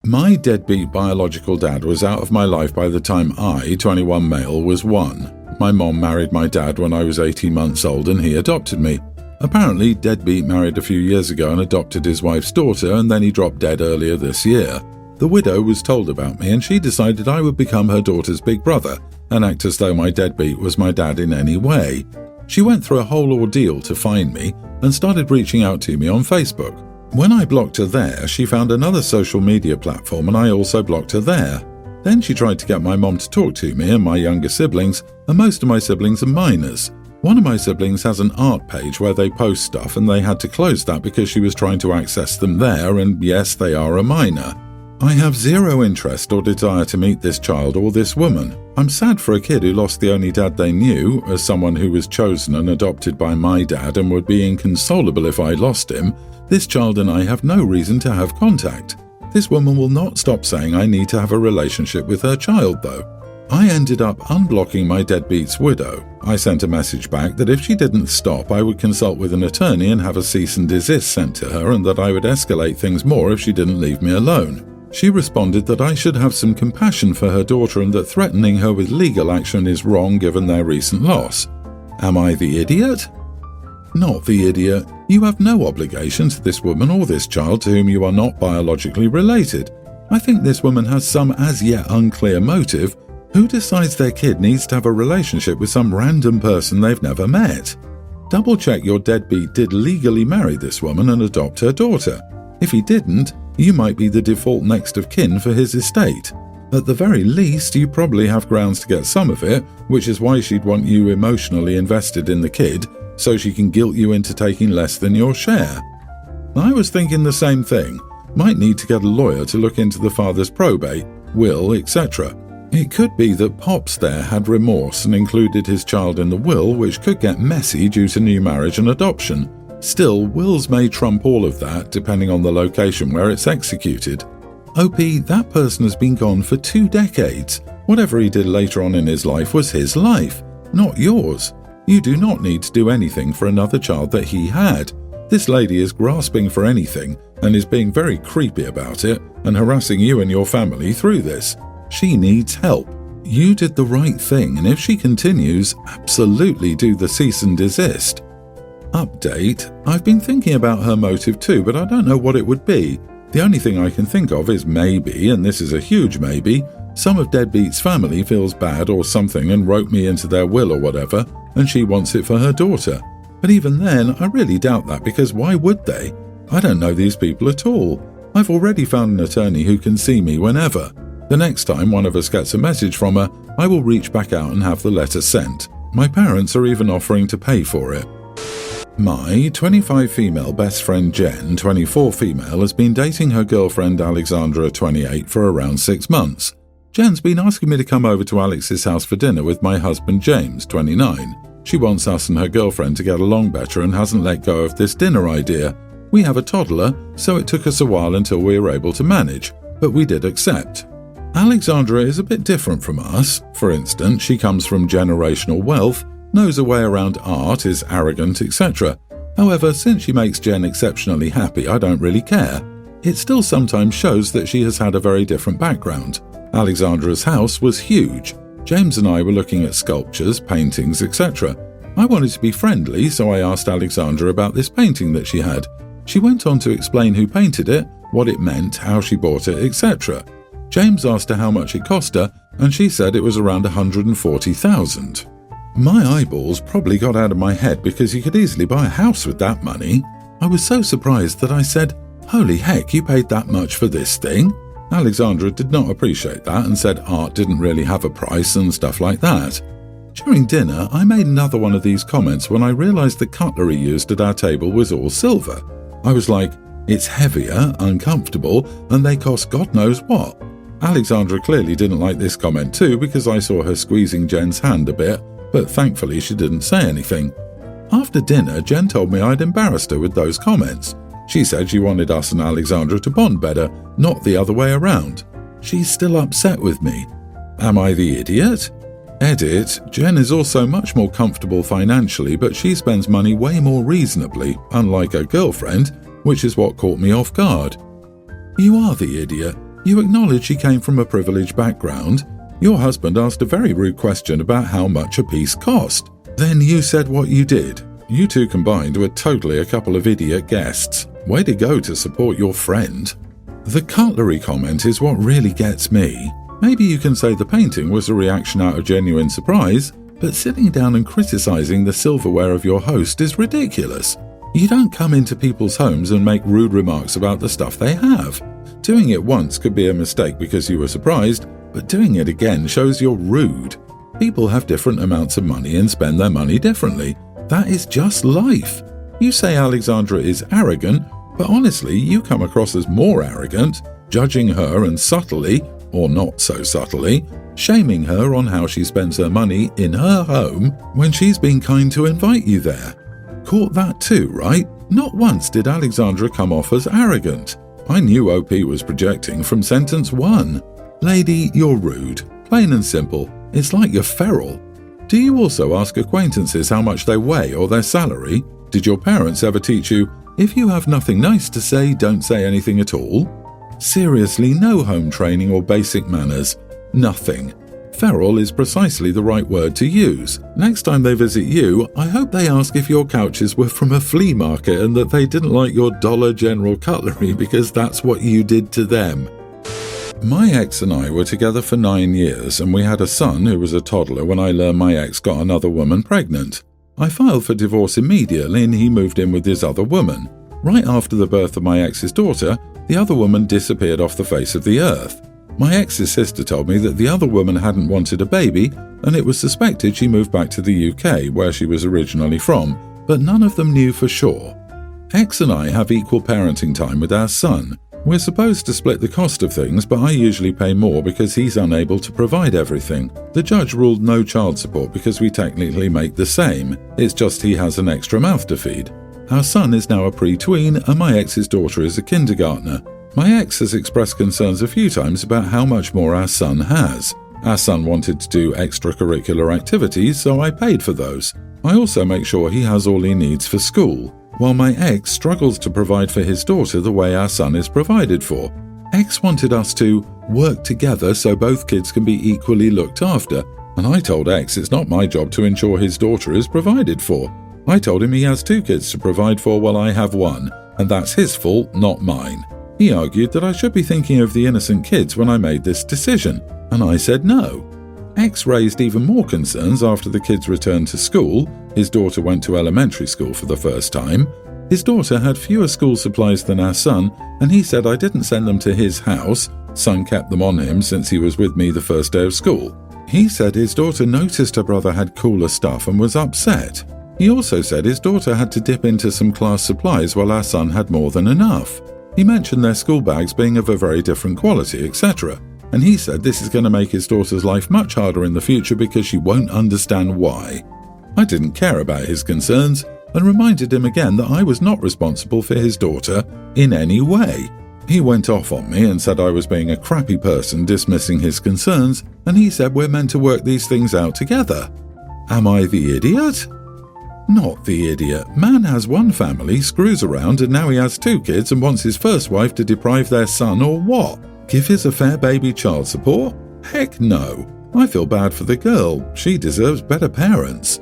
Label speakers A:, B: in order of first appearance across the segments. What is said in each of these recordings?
A: My deadbeat biological dad was out of my life by the time I, 21 male, was 1. My mom married my dad when I was 18 months old and he adopted me. Apparently, deadbeat married a few years ago and adopted his wife's daughter, and then he dropped dead earlier this year. The widow was told about me and she decided I would become her daughter's big brother and act as though my deadbeat was my dad in any way. She went through a whole ordeal to find me and started reaching out to me on Facebook. When I blocked her there, she found another social media platform and I also blocked her there. Then she tried to get my mom to talk to me and my younger siblings, and most of my siblings are minors. One of my siblings has an art page where they post stuff and they had to close that because she was trying to access them there, and yes, they are a minor. I have zero interest or desire to meet this child or this woman. I'm sad for a kid who lost the only dad they knew, as someone who was chosen and adopted by my dad and would be inconsolable if I lost him. This child and I have no reason to have contact. This woman will not stop saying I need to have a relationship with her child though. I ended up unblocking my deadbeat's widow. I sent a message back that if she didn't stop, I would consult with an attorney and have a cease and desist sent to her, and that I would escalate things more if she didn't leave me alone. She responded that I should have some compassion for her daughter and that threatening her with legal action is wrong given their recent loss. Am I the idiot? Not the idiot. You have no obligation to this woman or this child to whom you are not biologically related. I think this woman has some as yet unclear motive. Who decides their kid needs to have a relationship with some random person they've never met? Double check your deadbeat did legally marry this woman and adopt her daughter. If he didn't, you might be the default next of kin for his estate. At the very least, you probably have grounds to get some of it, which is why she'd want you emotionally invested in the kid, so she can guilt you into taking less than your share. I was thinking the same thing. Might need to get a lawyer to look into the father's probate, will, etc. It could be that Pops there had remorse and included his child in the will, which could get messy due to new marriage and adoption. Still, wills may trump all of that depending on the location where it's executed. OP, that person has been gone for 2 decades. Whatever he did later on in his life was his life, not yours. You do not need to do anything for another child that he had. This lady is grasping for anything and is being very creepy about it and harassing you and your family through this. She needs help. You did the right thing, and if she continues, absolutely do the cease and desist. Update: I've been thinking about her motive too, but I don't know what it would be. The only thing I can think of is maybe, and this is a huge maybe, some of Deadbeat's family feels bad or something and wrote me into their will or whatever, and she wants it for her daughter. But even then, I really doubt that, because why would they? I don't know these people at all. I've already found an attorney who can see me whenever. The next time one of us gets a message from her, I will reach back out and have the letter sent. My parents are even offering to pay for it. My 25 female best friend Jen, 24 female, has been dating her girlfriend Alexandra, 28, for around 6 months. Jen's been asking me to come over to Alex's house for dinner with my husband James, 29. She wants us and her girlfriend to get along better and hasn't let go of this dinner idea. We have a toddler, so it took us a while until we were able to manage, but we did accept. Alexandra is a bit different from us. For instance, she comes from generational wealth, knows her way around art, is arrogant, etc. However, since she makes Jen exceptionally happy, I don't really care. It still sometimes shows that she has had a very different background. Alexandra's house was huge. James and I were looking at sculptures, paintings, etc. I wanted to be friendly, so I asked Alexandra about this painting that she had. She went on to explain who painted it, what it meant, how she bought it, etc. James asked her how much it cost her, and she said it was around $140,000. My eyeballs probably got out of my head because you could easily buy a house with that money. I was so surprised that I said, "Holy heck, you paid that much for this thing?" Alexandra did not appreciate that and said art didn't really have a price and stuff like that. During dinner, I made another one of these comments when I realized the cutlery used at our table was all silver. I was like, it's heavier, uncomfortable, and they cost God knows what. Alexandra clearly didn't like this comment too because I saw her squeezing Jen's hand a bit, but thankfully she didn't say anything. After dinner, Jen told me I'd embarrassed her with those comments. She said she wanted us and Alexandra to bond better, not the other way around. She's still upset with me. Am I the idiot? Edit: Jen is also much more comfortable financially, but she spends money way more reasonably, unlike her girlfriend, which is what caught me off guard. You are the idiot. You acknowledge she came from a privileged background. Your husband asked a very rude question about how much a piece cost. Then you said what you did. You two combined were totally a couple of idiot guests. Way to go to support your friend. The cutlery comment is what really gets me. Maybe you can say the painting was a reaction out of genuine surprise, but sitting down and criticizing the silverware of your host is ridiculous. You don't come into people's homes and make rude remarks about the stuff they have. Doing it once could be a mistake because you were surprised, but doing it again shows you're rude. People have different amounts of money and spend their money differently. That is just life. You say Alexandra is arrogant, but honestly, you come across as more arrogant, judging her and subtly, or not so subtly, shaming her on how she spends her money in her home when she's been kind to invite you there. Caught that too, right? Not once did Alexandra come off as arrogant. I knew OP was projecting from sentence 1. Lady, you're rude. Plain and simple. It's like you're feral. Do you also ask acquaintances how much they weigh or their salary? Did your parents ever teach you, if you have nothing nice to say, don't say anything at all? Seriously, no home training or basic manners. Nothing. Feral is precisely the right word to use. Next time they visit you, I hope they ask if your couches were from a flea market and that they didn't like your Dollar General cutlery because that's what you did to them. My ex and I were together for 9 years, and we had a son who was a toddler when I learned my ex got another woman pregnant. I filed for divorce immediately and he moved in with his other woman. Right after the birth of my ex's daughter, the other woman disappeared off the face of the earth. My ex's sister told me that the other woman hadn't wanted a baby, and it was suspected she moved back to the UK, where she was originally from, but none of them knew for sure. Ex and I have equal parenting time with our son. We're supposed to split the cost of things, but I usually pay more because he's unable to provide everything. The judge ruled no child support because we technically make the same. It's just he has an extra mouth to feed. Our son is now a pre-tween and my ex's daughter is a kindergartner. My ex has expressed concerns a few times about how much more our son has. Our son wanted to do extracurricular activities, so I paid for those. I also make sure he has all he needs for school, while my ex struggles to provide for his daughter the way our son is provided for. Ex wanted us to work together so both kids can be equally looked after, and I told ex it's not my job to ensure his daughter is provided for. I told him he has 2 kids to provide for while I have 1, and that's his fault, not mine. He argued that I should be thinking of the innocent kids when I made this decision, and I said no. Ex raised even more concerns after the kids returned to school. His daughter went to elementary school for the first time. His daughter had fewer school supplies than our son, and he said I didn't send them to his house. Son kept them on him since he was with me the first day of school. He said his daughter noticed her brother had cooler stuff and was upset. He also said his daughter had to dip into some class supplies while our son had more than enough. He mentioned their school bags being of a very different quality, etc. And he said this is going to make his daughter's life much harder in the future because she won't understand why. I didn't care about his concerns and reminded him again that I was not responsible for his daughter in any way. He went off on me and said I was being a crappy person dismissing his concerns, and he said we're meant to work these things out together. Am I the idiot? Not the idiot. Man has 1 family, screws around, and now he has 2 kids and wants his first wife to deprive their son or what? Give his affair baby child support? Heck no. I feel bad for the girl. She deserves better parents.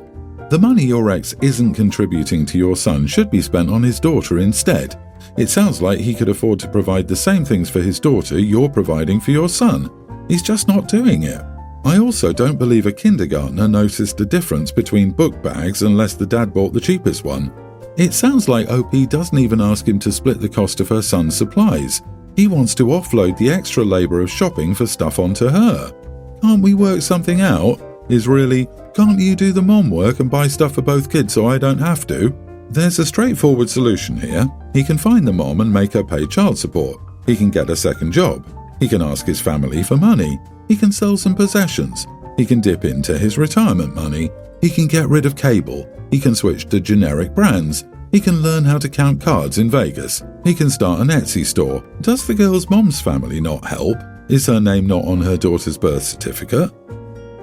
A: The money your ex isn't contributing to your son should be spent on his daughter instead. It sounds like he could afford to provide the same things for his daughter you're providing for your son. He's just not doing it. I also don't believe a kindergartner noticed a difference between book bags unless the dad bought the cheapest one. It sounds like OP doesn't even ask him to split the cost of her son's supplies. He wants to offload the extra labour of shopping for stuff onto her. Can't we work something out? Is really, can't you do the mom work and buy stuff for both kids so I don't have to? There's a straightforward solution here. He can find the mom and make her pay child support. He can get a second job. He can ask his family for money. He can sell some possessions. He can dip into his retirement money. He can get rid of cable. He can switch to generic brands. He can learn how to count cards in Vegas. He can start an Etsy store. Does the girl's mom's family not help? Is her name not on her daughter's birth certificate?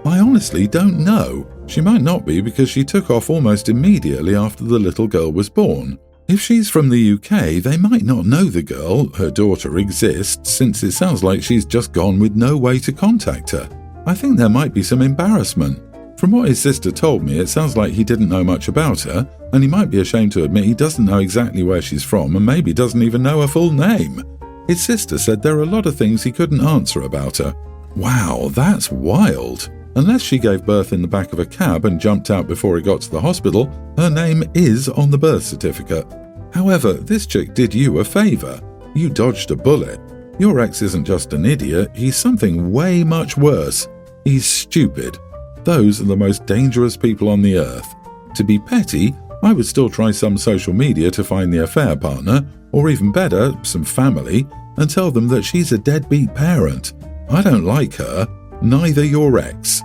A: I honestly don't know. She might not be because she took off almost immediately after the little girl was born. If she's from the UK, they might not know the girl, her daughter, exists, since it sounds like she's just gone with no way to contact her. I think there might be some embarrassment. From what his sister told me, it sounds like he didn't know much about her, and he might be ashamed to admit he doesn't know exactly where she's from and maybe doesn't even know her full name. His sister said there are a lot of things he couldn't answer about her. Wow, that's wild. Unless she gave birth in the back of a cab and jumped out before he got to the hospital, her name is on the birth certificate. However, this chick did you a favour. You dodged a bullet. Your ex isn't just an idiot, he's something way much worse. He's stupid. Those are the most dangerous people on the earth. To be petty, I would still try some social media to find the affair partner, or even better, some family, and tell them that she's a deadbeat parent. I don't like her. Neither your ex.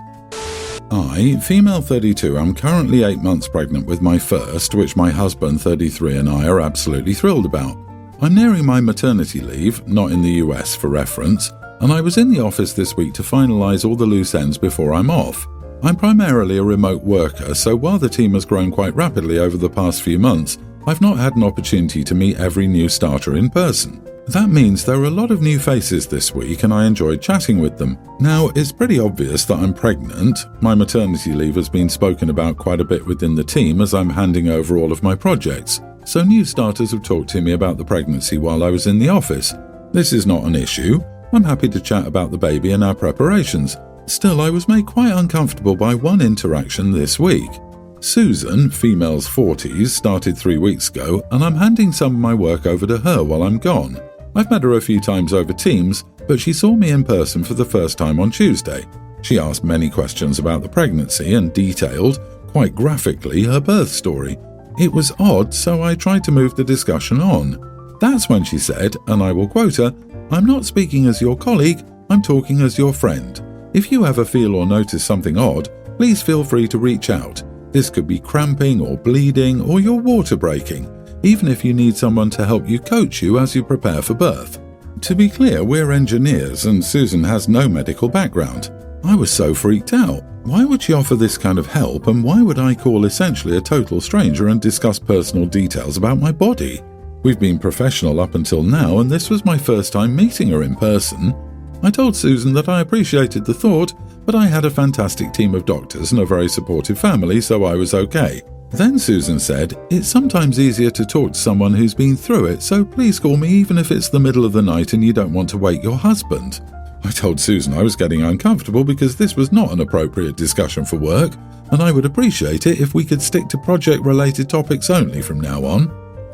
A: I, female 32, am currently 8 months pregnant with my first, which my husband 33 and I are absolutely thrilled about. I'm nearing my maternity leave, not in the US for reference, and I was in the office this week to finalise all the loose ends before I'm off. I'm primarily a remote worker, so while the team has grown quite rapidly over the past few months, I've not had an opportunity to meet every new starter in person. That means there are a lot of new faces this week and I enjoyed chatting with them. Now, it's pretty obvious that I'm pregnant. My maternity leave has been spoken about quite a bit within the team as I'm handing over all of my projects, so new starters have talked to me about the pregnancy while I was in the office. This is not an issue. I'm happy to chat about the baby and our preparations. Still, I was made quite uncomfortable by one interaction this week. Susan, female's 40s, started 3 weeks ago, and I'm handing some of my work over to her while I'm gone. I've met her a few times over Teams, but she saw me in person for the first time on Tuesday. She asked many questions about the pregnancy and detailed, quite graphically, her birth story. It was odd, so I tried to move the discussion on. That's when she said, and I will quote her, "I'm not speaking as your colleague, I'm talking as your friend. If you ever feel or notice something odd, please feel free to reach out. This could be cramping or bleeding or your water breaking, even if you need someone to help you coach you as you prepare for birth." To be clear, we're engineers and Susan has no medical background. I was so freaked out. Why would she offer this kind of help, and why would I call essentially a total stranger and discuss personal details about my body? We've been professional up until now, and this was my first time meeting her in person. I told Susan that I appreciated the thought, but I had a fantastic team of doctors and a very supportive family, so I was okay. Then Susan said, "It's sometimes easier to talk to someone who's been through it, so please call me even if it's the middle of the night and you don't want to wake your husband." I told Susan I was getting uncomfortable because this was not an appropriate discussion for work, and I would appreciate it if we could stick to project-related topics only from now on.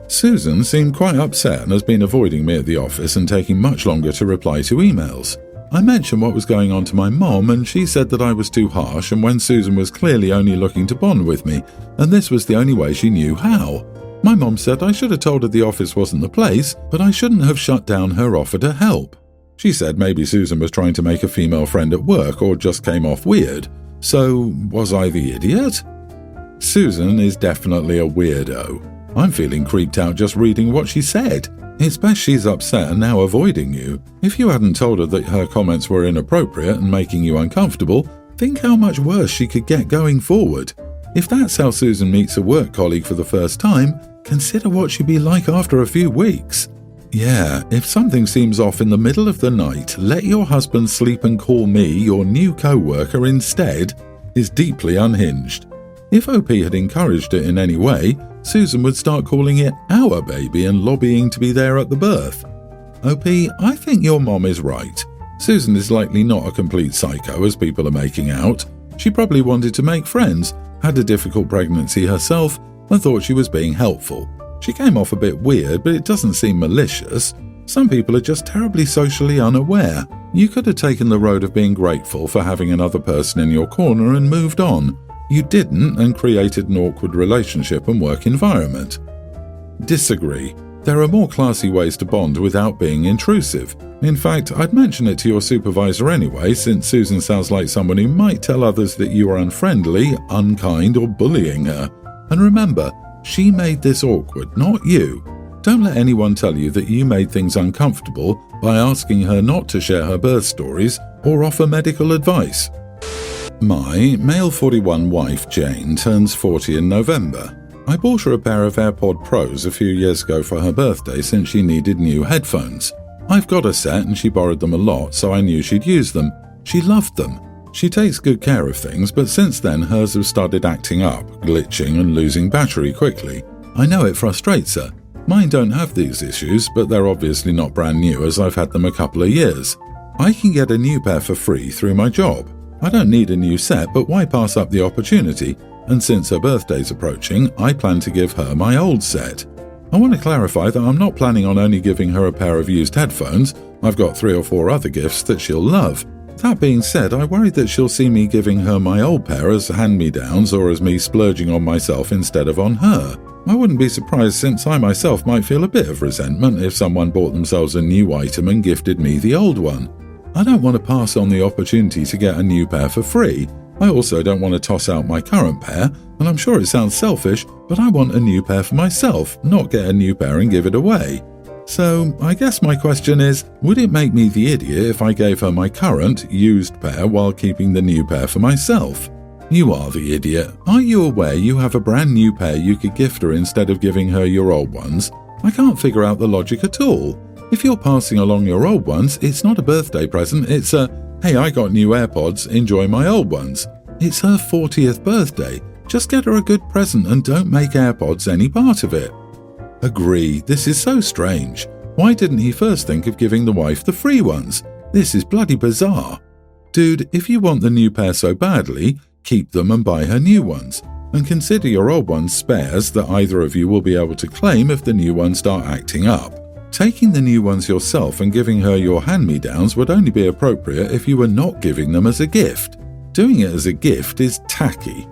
A: Susan seemed quite upset and has been avoiding me at the office and taking much longer to reply to emails. I mentioned what was going on to my mom, and she said that I was too harsh and when Susan was clearly only looking to bond with me, and this was the only way she knew how. My mom said I should have told her the office wasn't the place, but I shouldn't have shut down her offer to help. She said maybe Susan was trying to make a female friend at work or just came off weird. So, was I the idiot? Susan is definitely a weirdo. I'm feeling creeped out just reading what she said. It's best she's upset and now avoiding you. If you hadn't told her that her comments were inappropriate and making you uncomfortable, think how much worse she could get going forward. If that's how Susan meets a work colleague for the first time, consider what she'd be like after a few weeks. Yeah, if something seems off in the middle of the night, let your husband sleep and call me, your new co-worker, instead, is deeply unhinged. If OP had encouraged it in any way, Susan would start calling it our baby and lobbying to be there at the birth. OP, I think your mom is right. Susan is likely not a complete psycho as people are making out. She probably wanted to make friends, had a difficult pregnancy herself, and thought she was being helpful. She came off a bit weird, but it doesn't seem malicious. Some people are just terribly socially unaware. You could have taken the road of being grateful for having another person in your corner and moved on. You didn't and created an awkward relationship and work environment. Disagree. There are more classy ways to bond without being intrusive. In fact, I'd mention it to your supervisor anyway, since Susan sounds like someone who might tell others that you are unfriendly, unkind, or bullying her. And remember, she made this awkward, not you. Don't let anyone tell you that you made things uncomfortable by asking her not to share her birth stories or offer medical advice. My male 41 wife, Jane, turns 40 in November. I bought her a pair of AirPod Pros a few years ago for her birthday since she needed new headphones. I've got a set and she borrowed them a lot, so I knew she'd use them. She loved them. She takes good care of things, but since then hers have started acting up, glitching and losing battery quickly. I know it frustrates her. Mine don't have these issues, but they're obviously not brand new as I've had them a couple of years. I can get a new pair for free through my job. I don't need a new set, but why pass up the opportunity? And since her birthday's approaching, I plan to give her my old set. I want to clarify that I'm not planning on only giving her a pair of used headphones. I've got 3 or 4 other gifts that she'll love. That being said, I worry that she'll see me giving her my old pair as hand-me-downs or as me splurging on myself instead of on her. I wouldn't be surprised since I myself might feel a bit of resentment if someone bought themselves a new item and gifted me the old one. I don't want to pass on the opportunity to get a new pair for free. I also don't want to toss out my current pair, and I'm sure it sounds selfish, but I want a new pair for myself, not get a new pair and give it away. So, I guess my question is, would it make me the idiot if I gave her my current, used pair while keeping the new pair for myself? You are the idiot. Are you aware you have a brand new pair you could gift her instead of giving her your old ones? I can't figure out the logic at all. If you're passing along your old ones, it's not a birthday present, it's a, hey, I got new AirPods, enjoy my old ones. It's her 40th birthday. Just get her a good present and don't make AirPods any part of it. Agree, this is so strange. Why didn't he first think of giving the wife the free ones? This is bloody bizarre. Dude, if you want the new pair so badly, keep them and buy her new ones. And consider your old ones spares that either of you will be able to claim if the new ones start acting up. Taking the new ones yourself and giving her your hand-me-downs would only be appropriate if you were not giving them as a gift. Doing it as a gift is tacky.